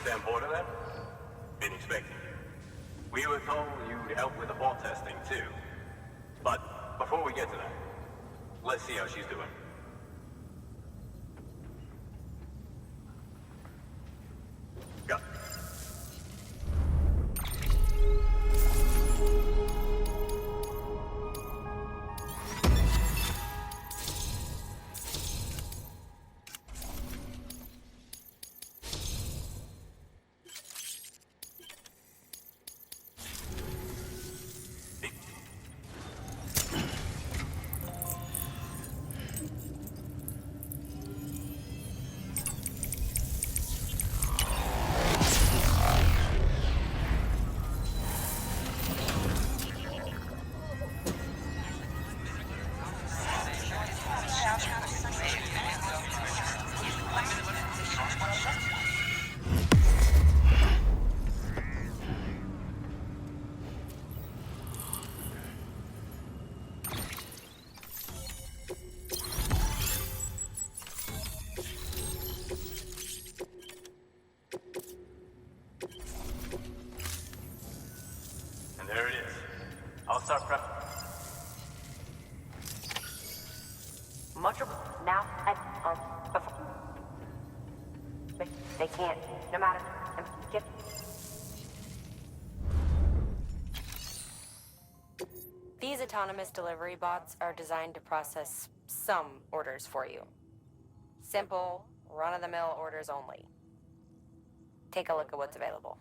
Sam Porter then? Been expecting you. We were told you'd help with the ball testing too. But before we get to that, let's see how she's doing. Go. There it is. I'll start prepping. Much now and before. They can't, no matter. These autonomous delivery bots are designed to process some orders for you. Simple, run-of-the-mill orders only. Take a look at what's available.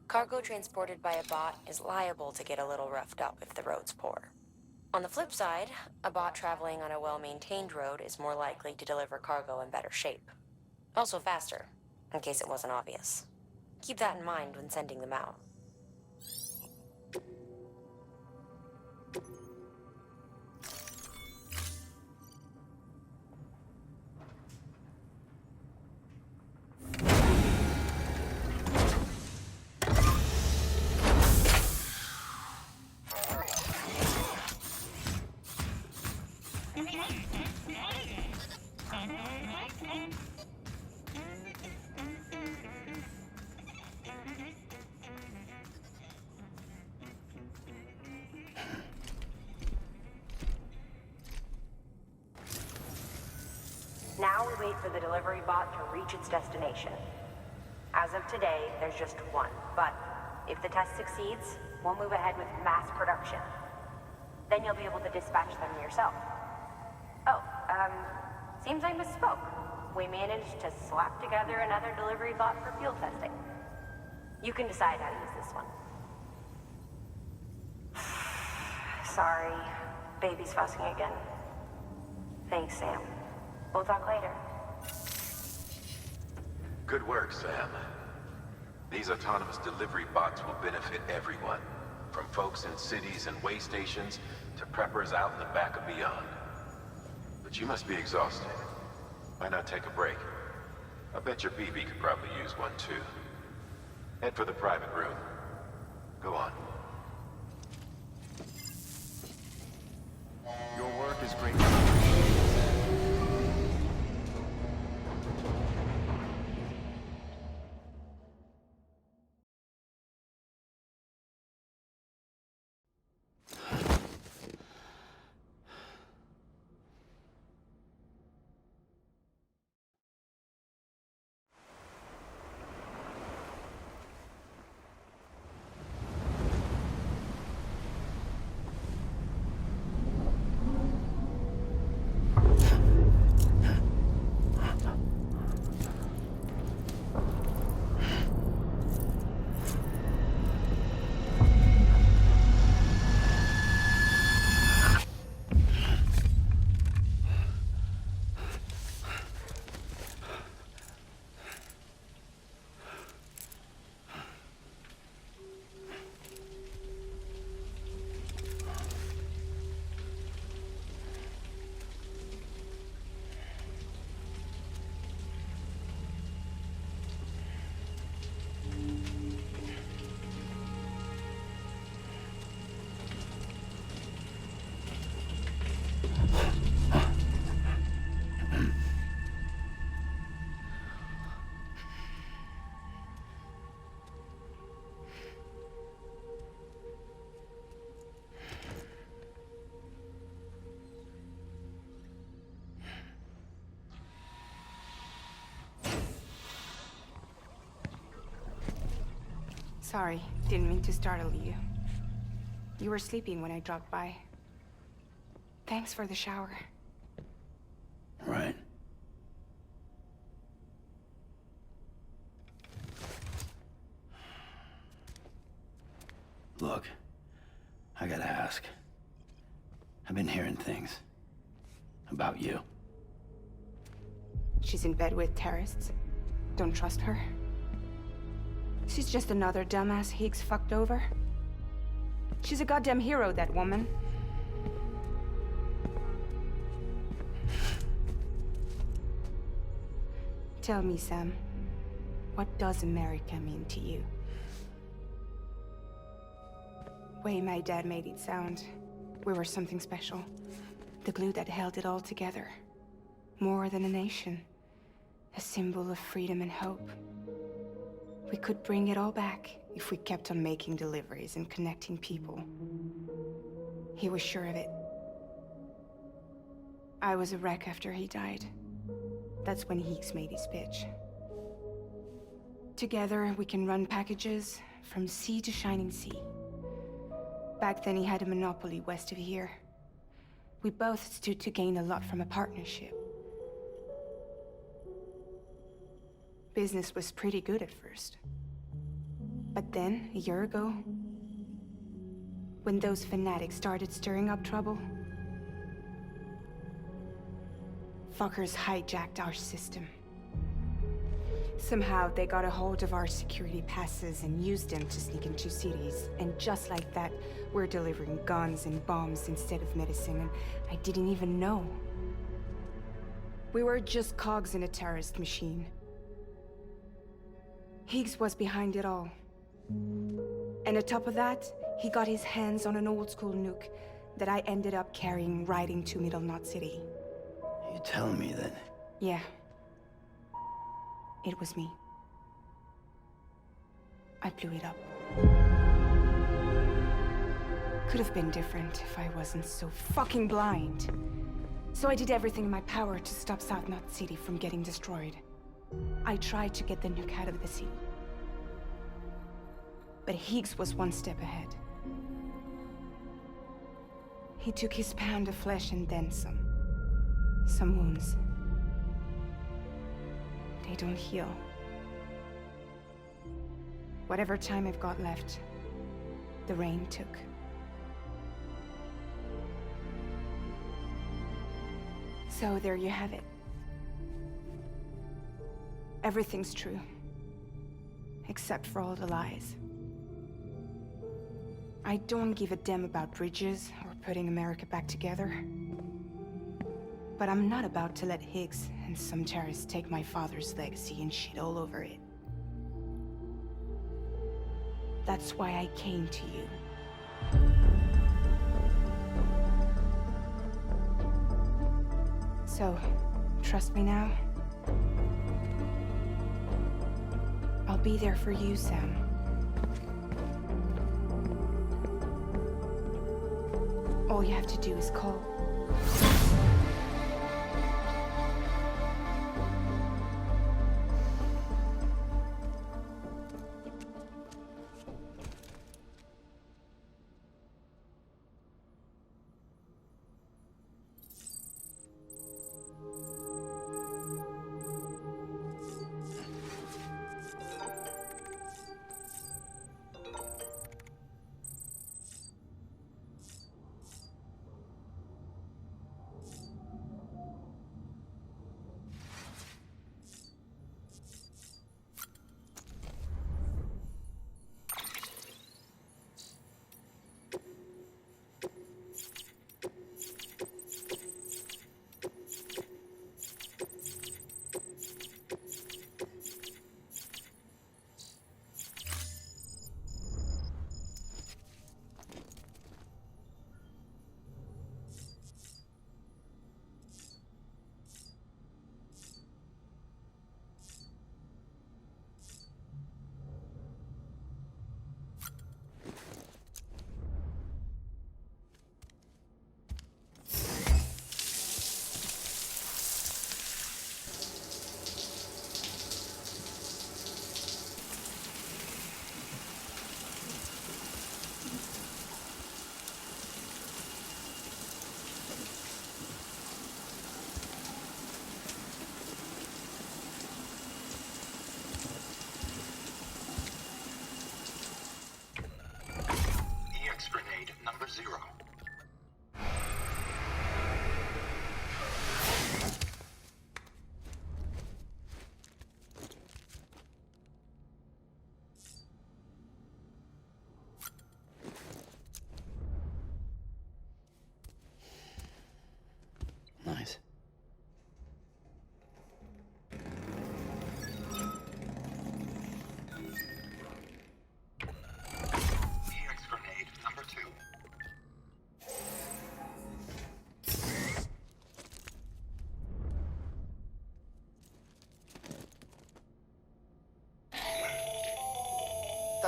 Cargo transported by a bot is liable to get a little roughed up if the road's poor. On the flip side, a bot traveling on a well-maintained road is more likely to deliver cargo in better shape. Also faster, in case it wasn't obvious. Keep that in mind when sending them out. Now we wait for the delivery bot to reach its destination. As of today, there's just one, but if the test succeeds, we'll move ahead with mass production. Then you'll be able to dispatch them yourself. Oh, seems I misspoke. We managed to slap together another delivery bot for field testing. You can decide how to use this one. Sorry, baby's fussing again. Thanks, Sam. We'll talk later. Good work, Sam. These autonomous delivery bots will benefit everyone, from folks in cities and way stations to preppers out in the back and beyond. But you must be exhausted. Why not take a break? I bet your BB could probably use one too. Head for the private room. Go on. Your work is great. Sorry, didn't mean to startle you. You were sleeping when I dropped by. Thanks for the shower. Right. Look, I gotta ask. I've been hearing things about you. She's in bed with terrorists. Don't trust her. She's just another dumbass Higgs fucked over. She's a goddamn hero, that woman. Tell me, Sam, what does America mean to you? Way my dad made it sound, we were something special. The glue that held it all together. More than a nation. A symbol of freedom and hope. We could bring it all back if we kept on making deliveries and connecting people. He was sure of it. I was a wreck after he died. That's when Higgs made his pitch. Together, we can run packages from sea to shining sea. Back then, he had a monopoly west of here. We both stood to gain a lot from a partnership. Business was pretty good at first. But then, a year ago, when those fanatics started stirring up trouble, fuckers hijacked our system. Somehow, they got a hold of our security passes and used them to sneak into cities. And just like that, we're delivering guns and bombs instead of medicine, and I didn't even know. We were just cogs in a terrorist machine. Higgs was behind it all. And on top of that, he got his hands on an old-school nuke that I ended up carrying right into Middle Knot City. You telling me that? Yeah. It was me. I blew it up. Could have been different if I wasn't so fucking blind. So I did everything in my power to stop South Knot City from getting destroyed. I tried to get the nuke out of the city. But Higgs was one step ahead. He took his pound of flesh and then some. Some wounds. They don't heal. Whatever time I've got left, the rain took. So there you have it. Everything's true. Except for all the lies. I don't give a damn about bridges or putting America back together. But I'm not about to let Higgs and some terrorists take my father's legacy and shit all over it. That's why I came to you. So, trust me now? I'll be there for you, Sam. All you have to do is call.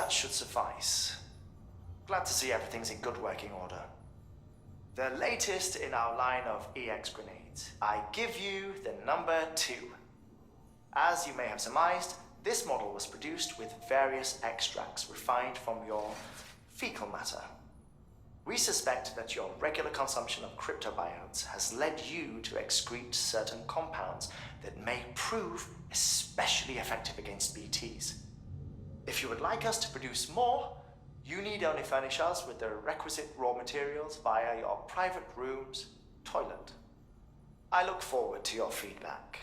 that should suffice. Glad to see everything's in good working order. The latest in our line of EX grenades. I give you the number 2. As you may have surmised, this model was produced with various extracts refined from your fecal matter. We suspect that your regular consumption of cryptobiotes has led you to excrete certain compounds that may prove especially effective against BTs. If you would like us to produce more, you need only furnish us with the requisite raw materials via your private room's toilet. I look forward to your feedback.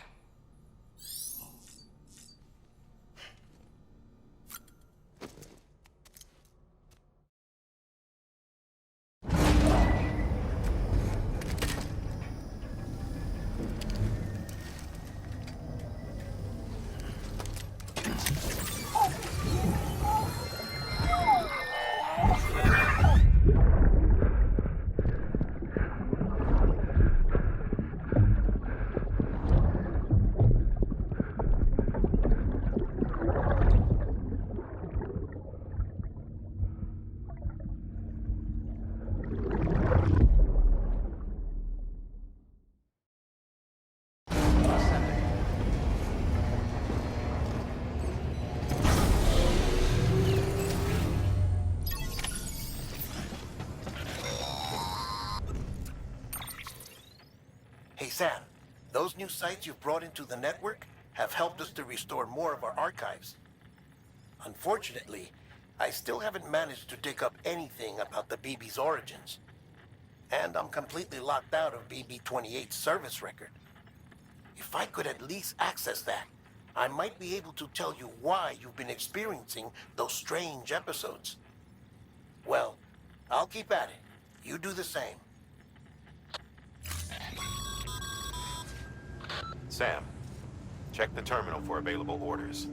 Hey Sam, those new sites you've brought into the network have helped us to restore more of our archives. Unfortunately, I still haven't managed to dig up anything about the BB's origins. And I'm completely locked out of BB-28's service record. If I could at least access that, I might be able to tell you why you've been experiencing those strange episodes. Well, I'll keep at it. You do the same. Sam, check the terminal for available orders.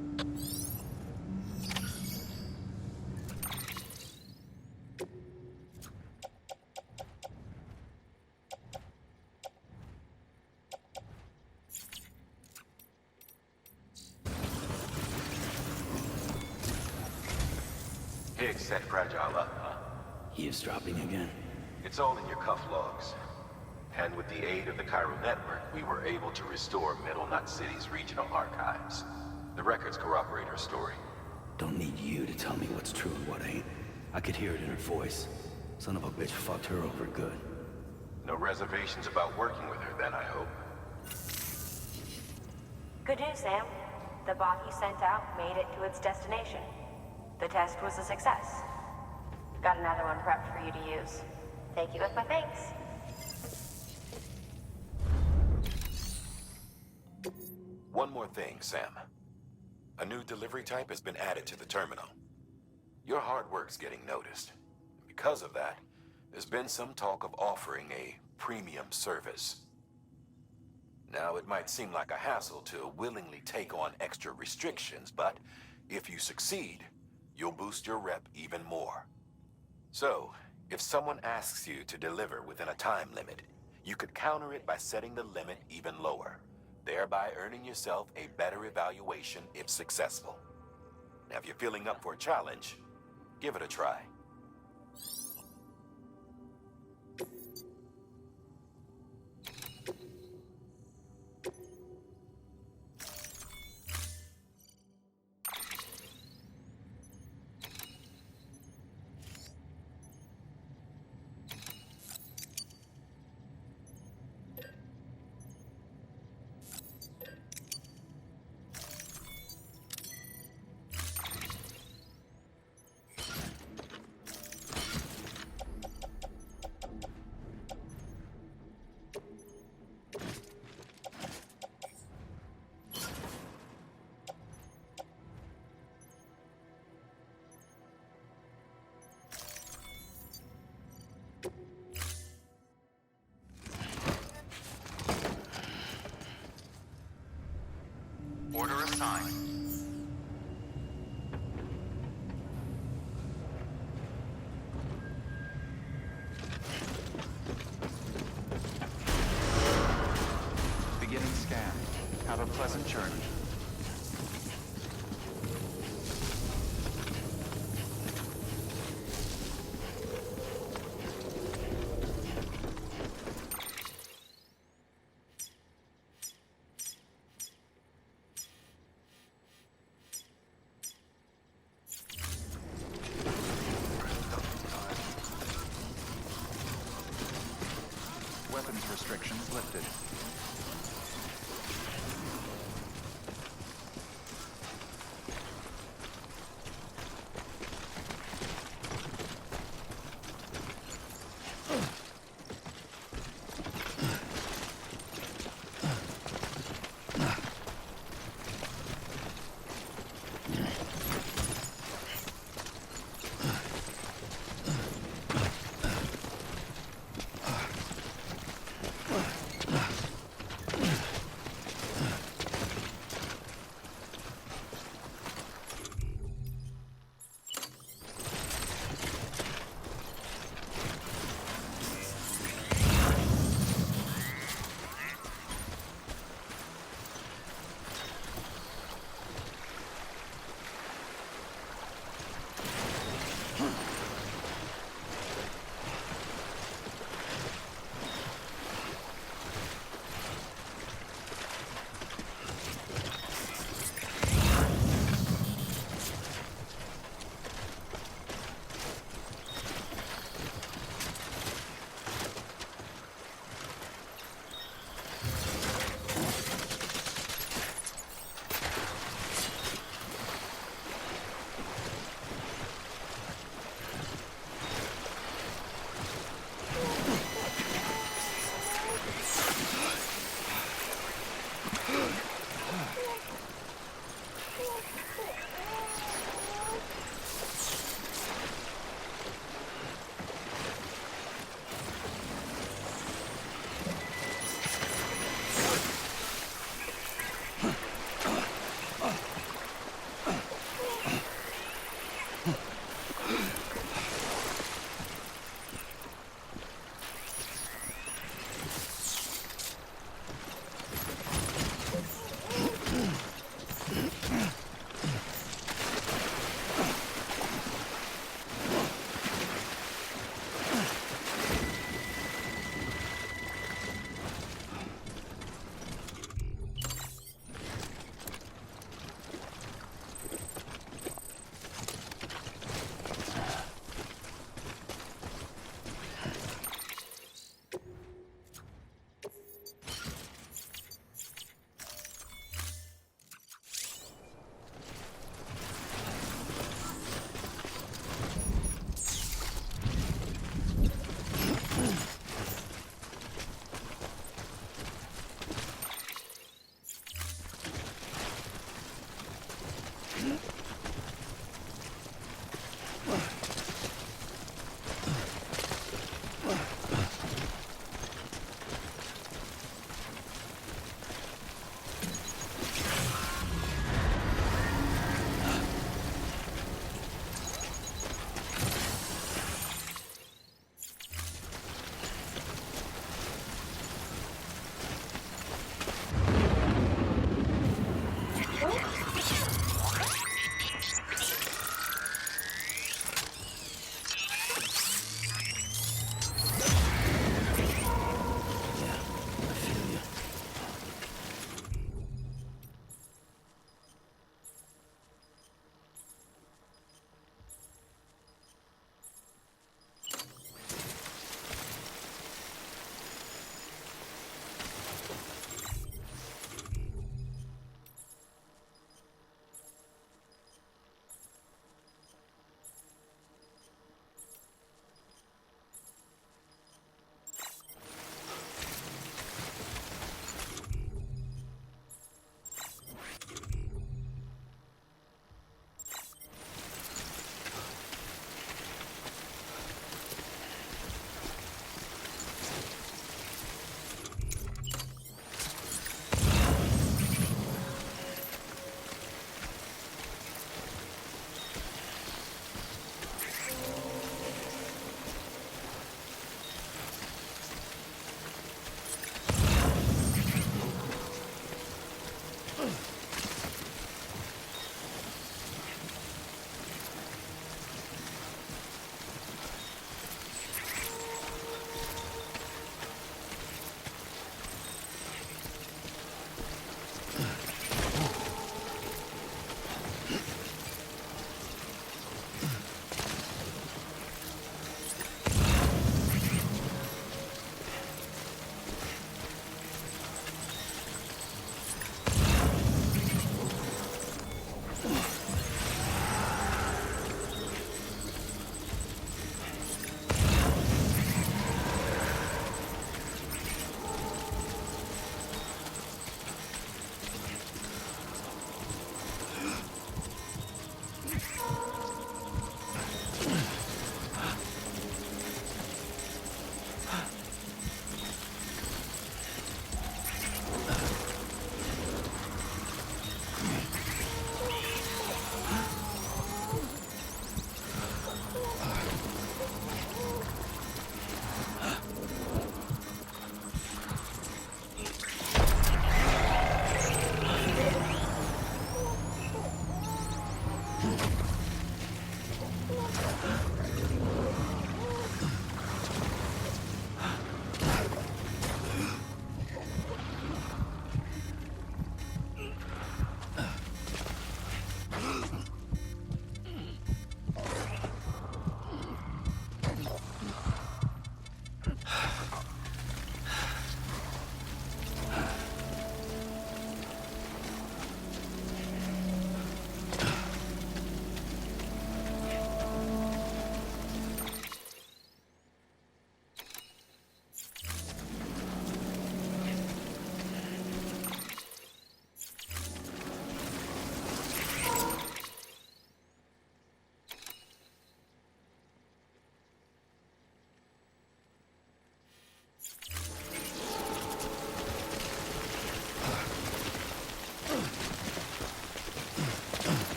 Higgs set Fragile up, huh? Eavesdropping again. It's all in your cuff logs. And with the aid of the Chiral network, we were able to restore Middle Knot City's regional archives. The records corroborate her story. Don't need you to tell me what's true and what ain't. I could hear it in her voice. Son of a bitch fucked her over good. No reservations about working with her then, I hope. Good news, Sam. The bot you sent out made it to its destination. The test was a success. Got another one prepped for you to use. Take you with my thanks. One more thing, Sam. A new delivery type has been added to the terminal. Your hard work's getting noticed. Because of that, there's been some talk of offering a premium service. Now, it might seem like a hassle to willingly take on extra restrictions, but if you succeed, you'll boost your rep even more. So, if someone asks you to deliver within a time limit, you could counter it by setting the limit even lower, thereby earning yourself a better evaluation if successful. Now, if you're feeling up for a challenge, give it a try. Order assigned. Beginning scan. Have a pleasant journey. accepted.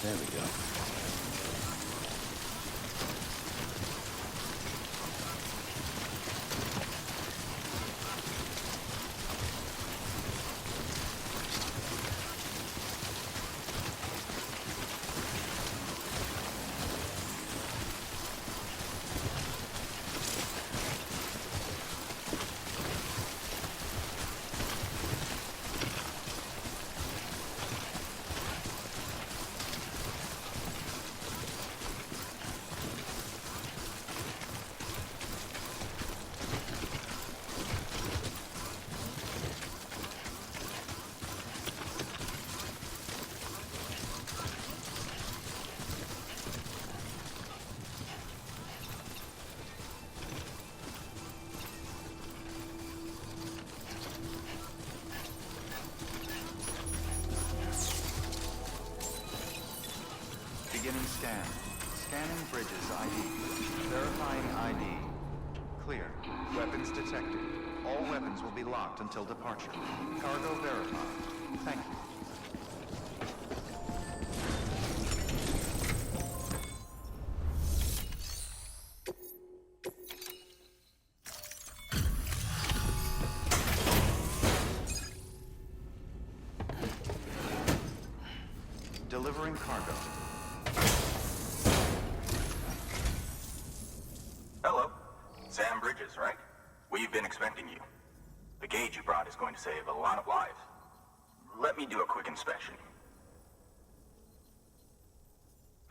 There we go. Beginning scan. Scanning bridges ID. Verifying ID. Clear. Weapons detected. All weapons will be locked until departure. Cargo verified. Thank you. Delivering cargo. Hello. Sam Bridges, right? We've been expecting you. The gauge you brought is going to save a lot of lives. Let me do a quick inspection.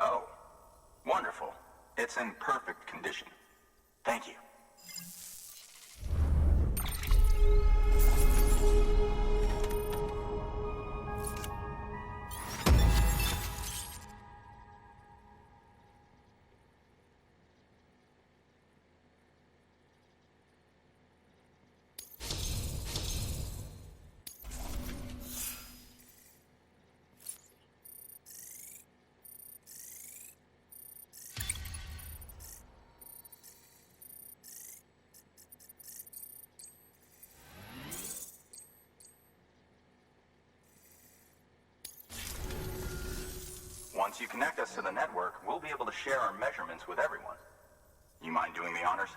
Oh, wonderful. It's in perfect condition. Thank you. Once you connect us to the network, we'll be able to share our measurements with everyone. You mind doing the honors?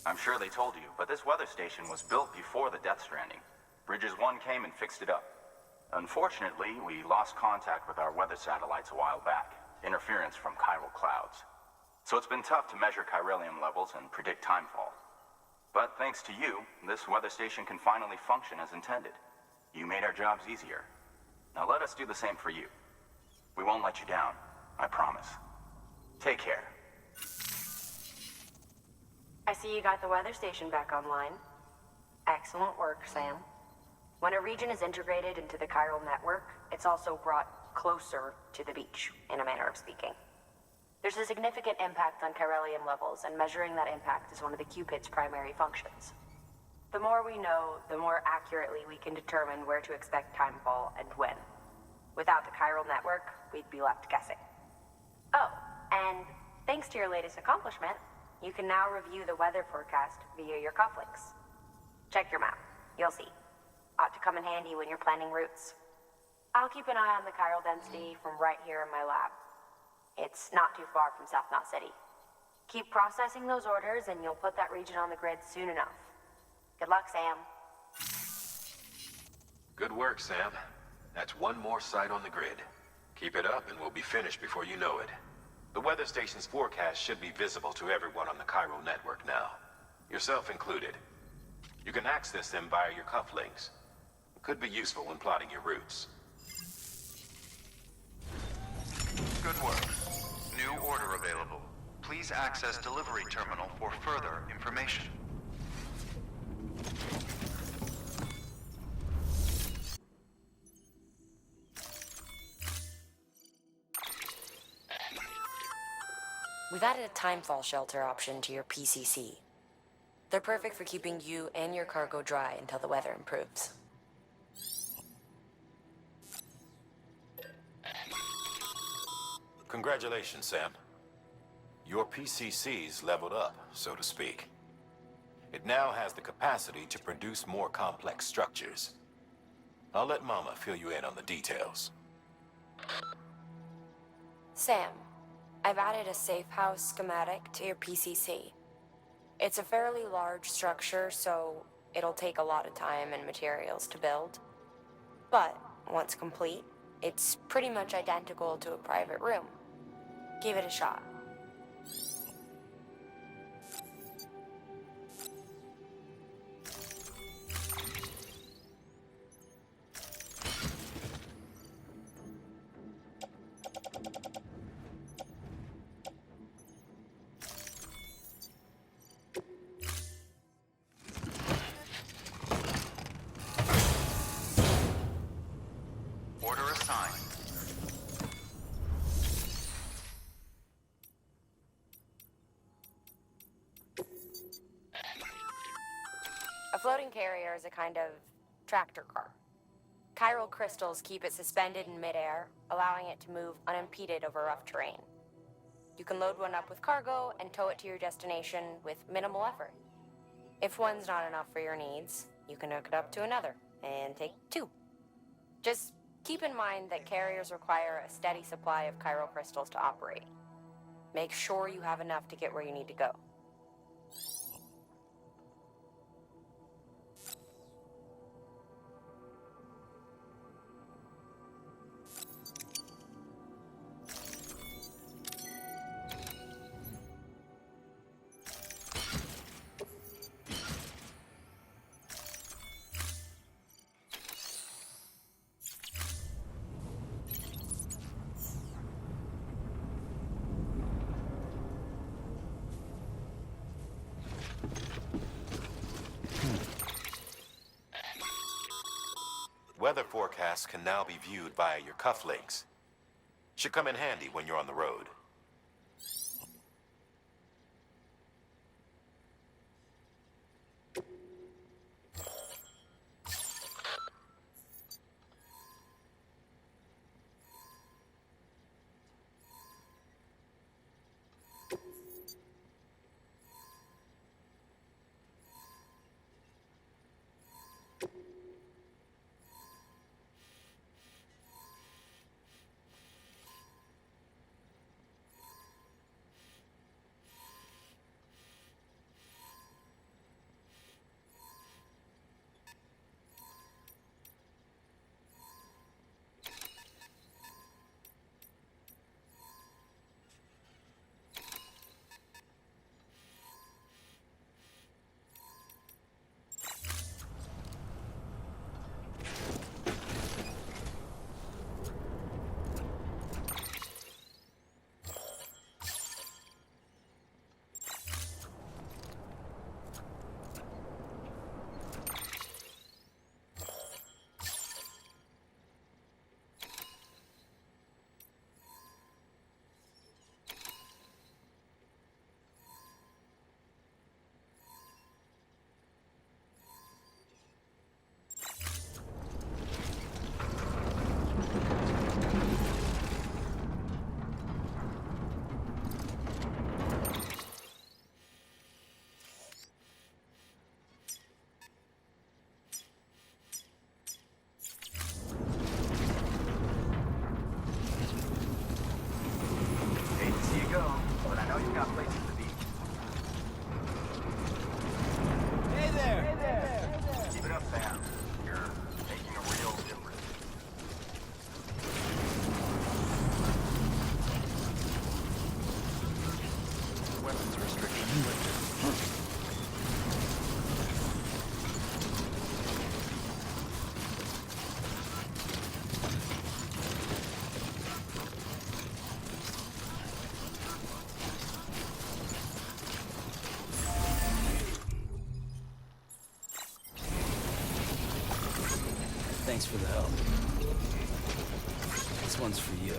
I'm sure they told you, but this weather station was built before the Deathstranding. Bridges 1 came and fixed it up. Unfortunately, we lost contact with our weather satellites a while back. Interference from chiral clouds. So it's been tough to measure chiralium levels and predict timefall. But thanks to you, this weather station can finally function as intended. You made our jobs easier. Now let us do the same for you. We won't let you down, I promise. Take care. I see you got the weather station back online. Excellent work, Sam. When a region is integrated into the chiral network, it's also brought closer to the beach, in a manner of speaking. There's a significant impact on chiralium levels, and measuring that impact is one of the Cupid's primary functions. The more we know, the more accurately we can determine where to expect timefall and when. Without the chiral network, we'd be left guessing. Oh, and thanks to your latest accomplishment, you can now review the weather forecast via your cufflinks. Check your map. You'll see. Ought to come in handy when you're planning routes. I'll keep an eye on the chiral density from right here in my lab. It's not too far from South Knot City. Keep processing those orders and you'll put that region on the grid soon enough. Good luck, Sam. Good work, Sam. That's one more site on the grid. Keep it up and we'll be finished before you know it. The weather station's forecast should be visible to everyone on the Cairo network now, yourself included. You can access them via your cufflinks. It could be useful when plotting your routes. Good work. New order available. Please access delivery terminal for further information. We've added a timefall shelter option to your PCC. They're perfect for keeping you and your cargo dry until the weather improves. Congratulations, Sam. Your PCC's leveled up, so to speak. It now has the capacity to produce more complex structures. I'll let Mama fill you in on the details. Sam, I've added a safe house schematic to your PCC. It's a fairly large structure, so it'll take a lot of time and materials to build. But once complete, it's pretty much identical to a private room. Give it a shot. Order assigned. A floating carrier is a kind of tractor car. Chiral crystals keep it suspended in midair, allowing it to move unimpeded over rough terrain. You can load one up with cargo and tow it to your destination with minimal effort. If one's not enough for your needs, you can hook it up to another and take two. Just keep in mind that carriers require a steady supply of chiral crystals to operate. Make sure you have enough to get where you need to go. Weather forecasts can now be viewed via your cufflinks. Should come in handy when you're on the road. weapons restrictions lifted. Thanks for the help. This one's for you.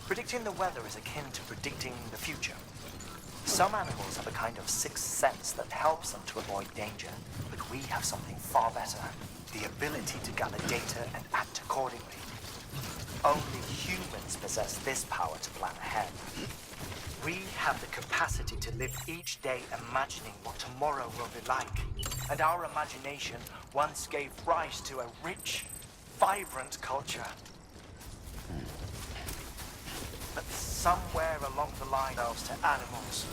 Predicting the weather is akin to predicting the future. Some animals have a kind of sixth sense that helps them to avoid danger, but we have something far better, the ability to gather data and act accordingly. Only humans possess this power to plan ahead. We have the capacity to live each day imagining what tomorrow will be like, and our imagination once gave rise to a rich, vibrant culture. But somewhere along the line of to animals,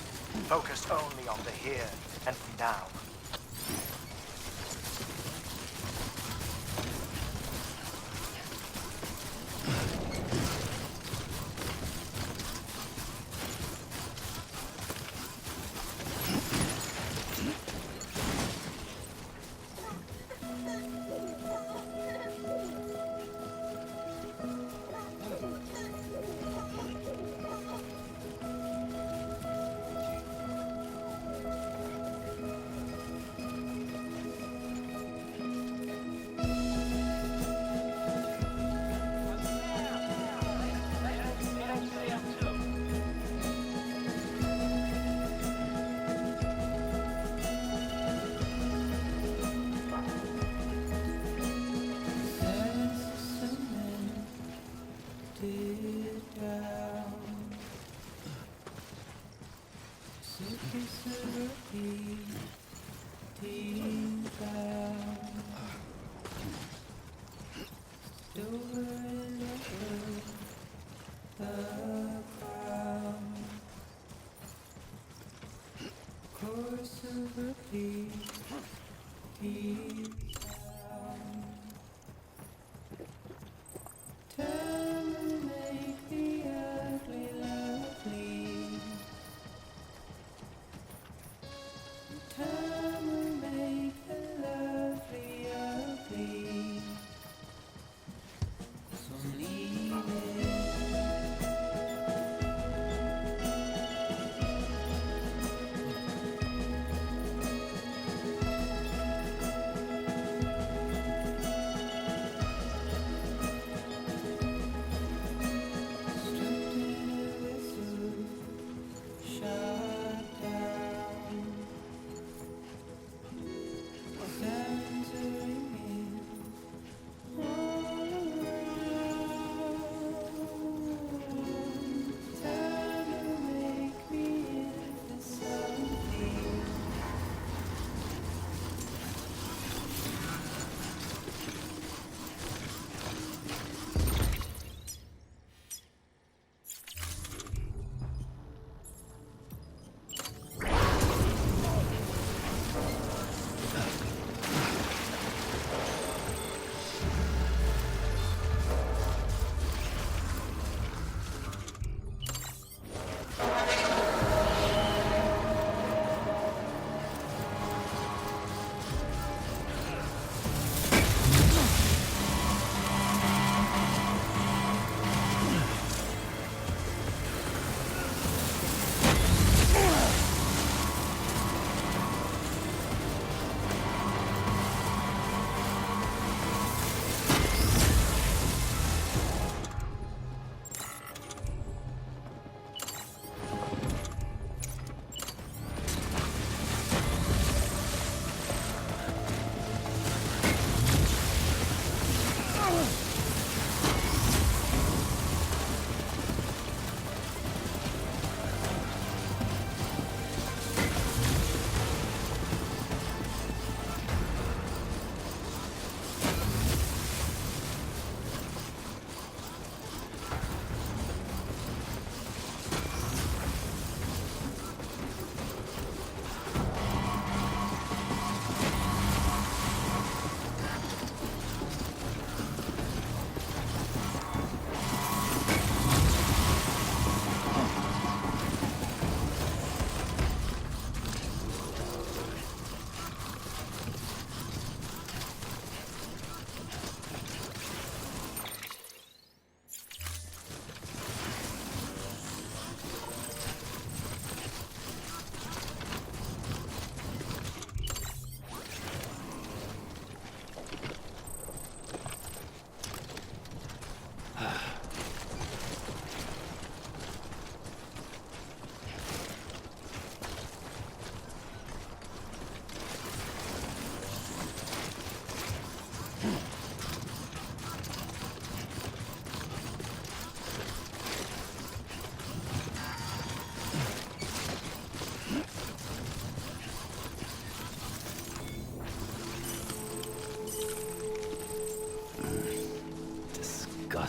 focused only on the here and now.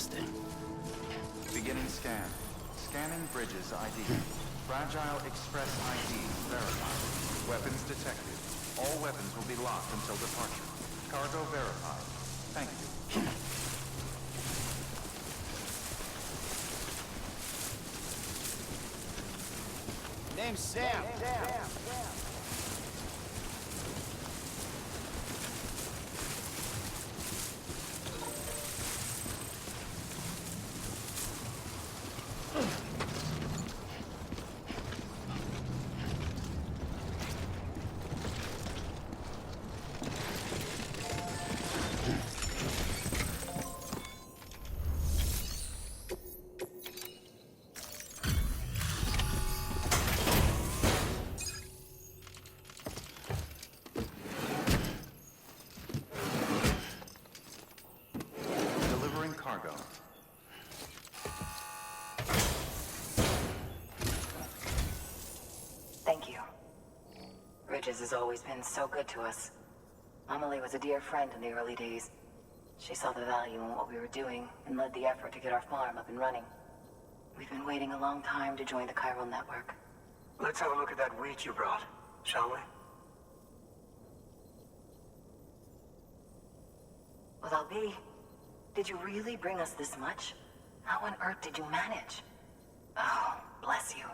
exhausting. Beginning scan. Scanning bridges ID. Fragile Express ID verified. Weapons detected. All weapons will be locked until departure. Cargo verified. Thank you. Name's Sam. Delivering cargo. Thank you. Bridges has always been so good to us. Amelie was a dear friend in the early days. She saw the value in what we were doing and led the effort to get our farm up and running. We've been waiting a long time to join the chiral network. Let's have a look at that wheat you brought, shall we? Well, I'll be. Did you really bring us this much? How on earth did you manage? Oh, bless you.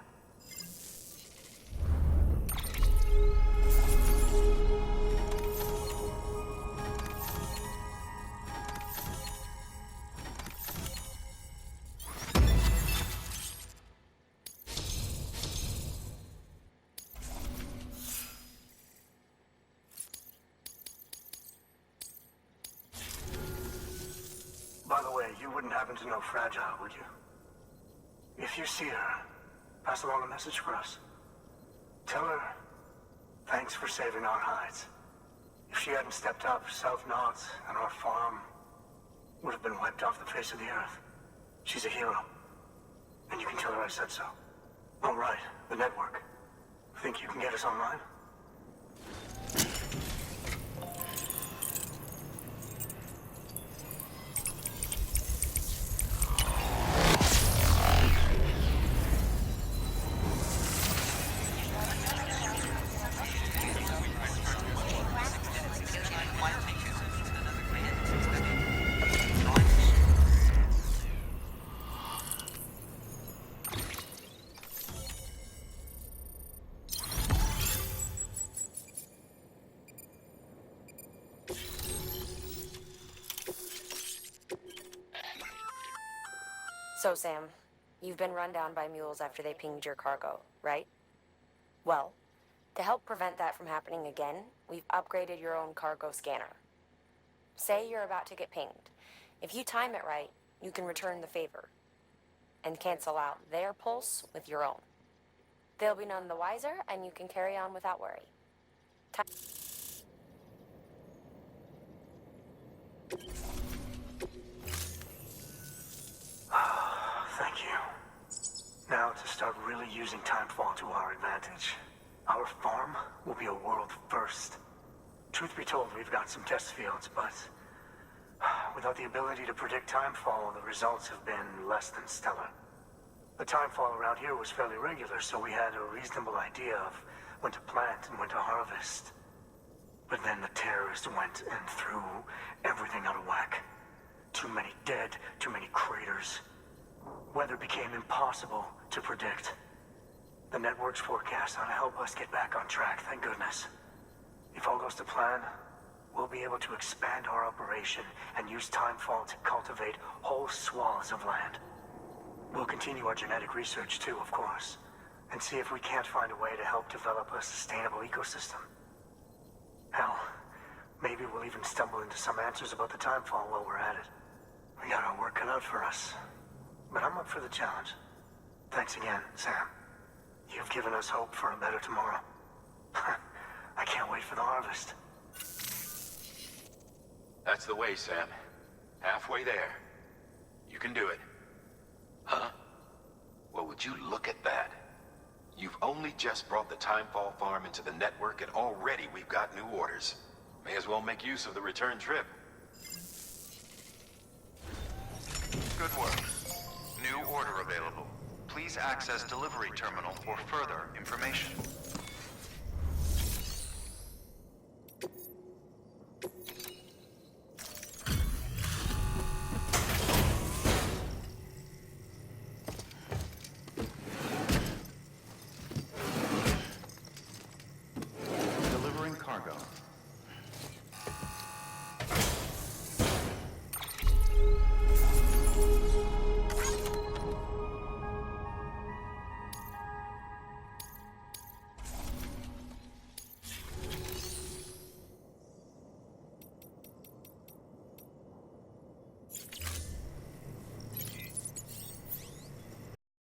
By the way, you wouldn't happen to know Fragile, would you? If you see her, pass along a message for us. Tell her, thanks for saving our hides. If she hadn't stepped up, South Knots and our farm would have been wiped off the face of the earth. She's a hero. And you can tell her I said so. Oh, right, the network. Think you can get us online? So, Sam, you've been run down by mules after they pinged your cargo, right? Well, to help prevent that from happening again, we've upgraded your own cargo scanner. Say you're about to get pinged. If you time it right, you can return the favor and cancel out their pulse with your own. They'll be none the wiser, and you can carry on without worry. Thank you. Now to start really using timefall to our advantage. Our farm will be a world first. Truth be told, we've got some test fields, but without the ability to predict timefall, the results have been less than stellar. The timefall around here was fairly regular, so we had a reasonable idea of when to plant and when to harvest. But then the terrorists went and threw everything out of whack. Too many dead, too many craters. Weather became impossible to predict. The network's forecast ought to help us get back on track, thank goodness. If all goes to plan, we'll be able to expand our operation and use timefall to cultivate whole swaths of land. We'll continue our genetic research too, of course, and see if we can't find a way to help develop a sustainable ecosystem. Hell, maybe we'll even stumble into some answers about the timefall while we're at it. We got our work cut out for us, but I'm up for the challenge. Thanks again, Sam. You've given us hope for a better tomorrow. I can't wait for the harvest. That's the way, Sam. Halfway there. You can do it. Huh? Well, would you look at that? You've only just brought the Timefall farm into the network, and already we've got new orders. May as well make use of the return trip. Good work. New order available. Please access delivery terminal for further information.